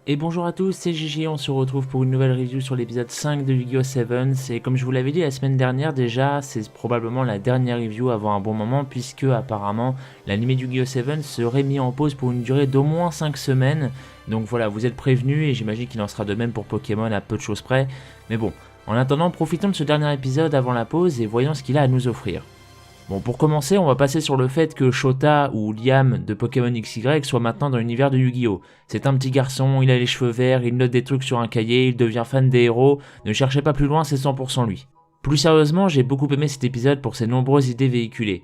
Et bonjour à tous, c'est Gigi, on se retrouve pour une nouvelle review sur l'épisode 5 de Yu-Gi-Oh! Sevens. Et comme je vous l'avais dit la semaine dernière déjà, c'est probablement la dernière review avant un bon moment, puisque apparemment l'anime de Yu-Gi-Oh! Sevens serait mis en pause pour une durée d'au moins 5 semaines. Donc voilà, vous êtes prévenus et j'imagine qu'il en sera de même pour Pokémon à peu de choses près. Mais bon, en attendant, profitons de ce dernier épisode avant la pause et voyons ce qu'il a à nous offrir. Bon, pour commencer, on va passer sur le fait que Shota ou Liam de Pokémon XY soit maintenant dans l'univers de Yu-Gi-Oh! C'est un petit garçon, il a les cheveux verts, il note des trucs sur un cahier, il devient fan des héros, ne cherchez pas plus loin, c'est 100% lui. Plus sérieusement, j'ai beaucoup aimé cet épisode pour ses nombreuses idées véhiculées.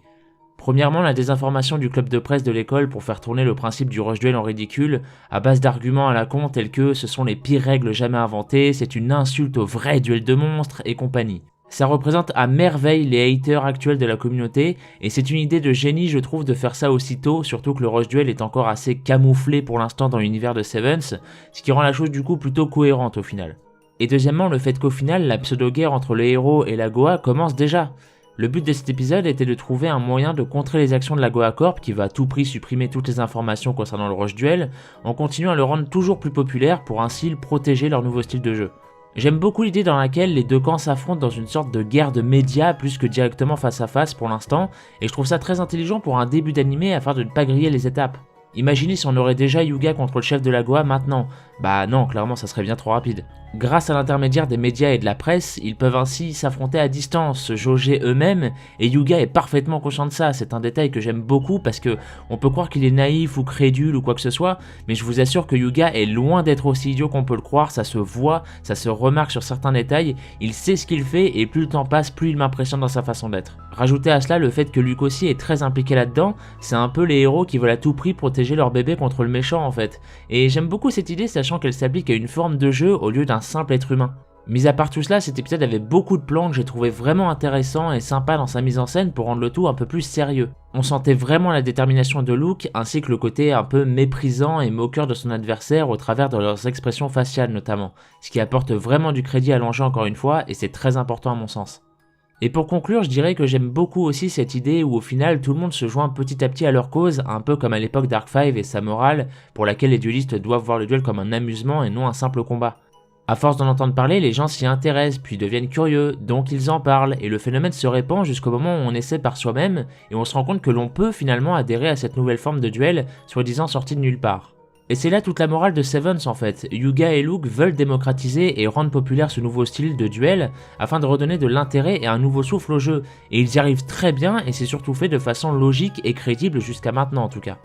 Premièrement, la désinformation du club de presse de l'école pour faire tourner le principe du rush duel en ridicule, à base d'arguments à la con tels que ce sont les pires règles jamais inventées, c'est une insulte au vrai duel de monstres et compagnie. Ça représente à merveille les haters actuels de la communauté, et c'est une idée de génie je trouve de faire ça aussitôt, surtout que le rush duel est encore assez camouflé pour l'instant dans l'univers de Sevens, ce qui rend la chose du coup plutôt cohérente au final. Et deuxièmement, le fait qu'au final la pseudo-guerre entre les héros et la Goa commence déjà. Le but de cet épisode était de trouver un moyen de contrer les actions de la Goa Corp qui va à tout prix supprimer toutes les informations concernant le rush duel, en continuant à le rendre toujours plus populaire pour ainsi protéger leur nouveau style de jeu. J'aime beaucoup l'idée dans laquelle les deux camps s'affrontent dans une sorte de guerre de médias plus que directement face à face pour l'instant, et je trouve ça très intelligent pour un début d'animé afin de ne pas griller les étapes. Imaginez si on aurait déjà Yuga contre le chef de la Goa maintenant. Bah non, clairement ça serait bien trop rapide. Grâce à l'intermédiaire des médias et de la presse, ils peuvent ainsi s'affronter à distance, se jauger eux-mêmes, et Yuga est parfaitement conscient de ça. C'est un détail que j'aime beaucoup parce que on peut croire qu'il est naïf ou crédule ou quoi que ce soit, mais je vous assure que Yuga est loin d'être aussi idiot qu'on peut le croire, ça se voit, ça se remarque sur certains détails, il sait ce qu'il fait et plus le temps passe, plus il m'impressionne dans sa façon d'être. Rajoutez à cela le fait que Luke aussi est très impliqué là-dedans, c'est un peu les héros qui veulent à tout prix protéger leur bébé contre le méchant en fait. Et j'aime beaucoup cette idée sachant qu'elle s'applique à une forme de jeu au lieu d'un simple être humain. Mis à part tout cela, cet épisode avait beaucoup de plans que j'ai trouvé vraiment intéressants et sympas dans sa mise en scène pour rendre le tout un peu plus sérieux. On sentait vraiment la détermination de Luke ainsi que le côté un peu méprisant et moqueur de son adversaire au travers de leurs expressions faciales notamment, ce qui apporte vraiment du crédit à l'enjeu encore une fois et c'est très important à mon sens. Et pour conclure, je dirais que j'aime beaucoup aussi cette idée où au final tout le monde se joint petit à petit à leur cause, un peu comme à l'époque Dark 5 et sa morale, pour laquelle les duelistes doivent voir le duel comme un amusement et non un simple combat. À force d'en entendre parler, les gens s'y intéressent, puis deviennent curieux, donc ils en parlent, et le phénomène se répand jusqu'au moment où on essaie par soi-même, et on se rend compte que l'on peut finalement adhérer à cette nouvelle forme de duel, soi-disant sortie de nulle part. Et c'est là toute la morale de Sevens en fait, Yuga et Luke veulent démocratiser et rendre populaire ce nouveau style de duel, afin de redonner de l'intérêt et un nouveau souffle au jeu, et ils y arrivent très bien, et c'est surtout fait de façon logique et crédible jusqu'à maintenant en tout cas.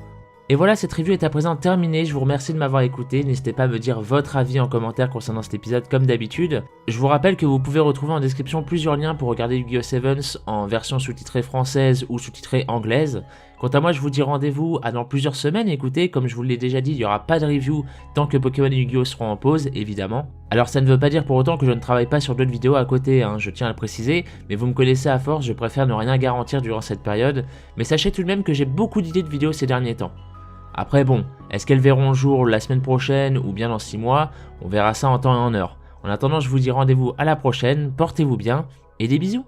Et voilà, cette review est à présent terminée, je vous remercie de m'avoir écouté, n'hésitez pas à me dire votre avis en commentaire concernant cet épisode comme d'habitude. Je vous rappelle que vous pouvez retrouver en description plusieurs liens pour regarder Yu-Gi-Oh! Sevens en version sous-titrée française ou sous-titrée anglaise. Quant à moi, je vous dis rendez-vous à dans plusieurs semaines, écoutez, comme je vous l'ai déjà dit, il n'y aura pas de review tant que Pokémon et Yu-Gi-Oh! Seront en pause, évidemment. Alors ça ne veut pas dire pour autant que je ne travaille pas sur d'autres vidéos à côté, je tiens à le préciser, mais vous me connaissez à force, je préfère ne rien garantir durant cette période, mais sachez tout de même que j'ai beaucoup d'idées de vidéos ces derniers temps. Après bon, est-ce qu'elles verront le jour la semaine prochaine ou bien dans 6 mois? On verra ça en temps et en heure. En attendant, je vous dis rendez-vous à la prochaine, portez-vous bien et des bisous.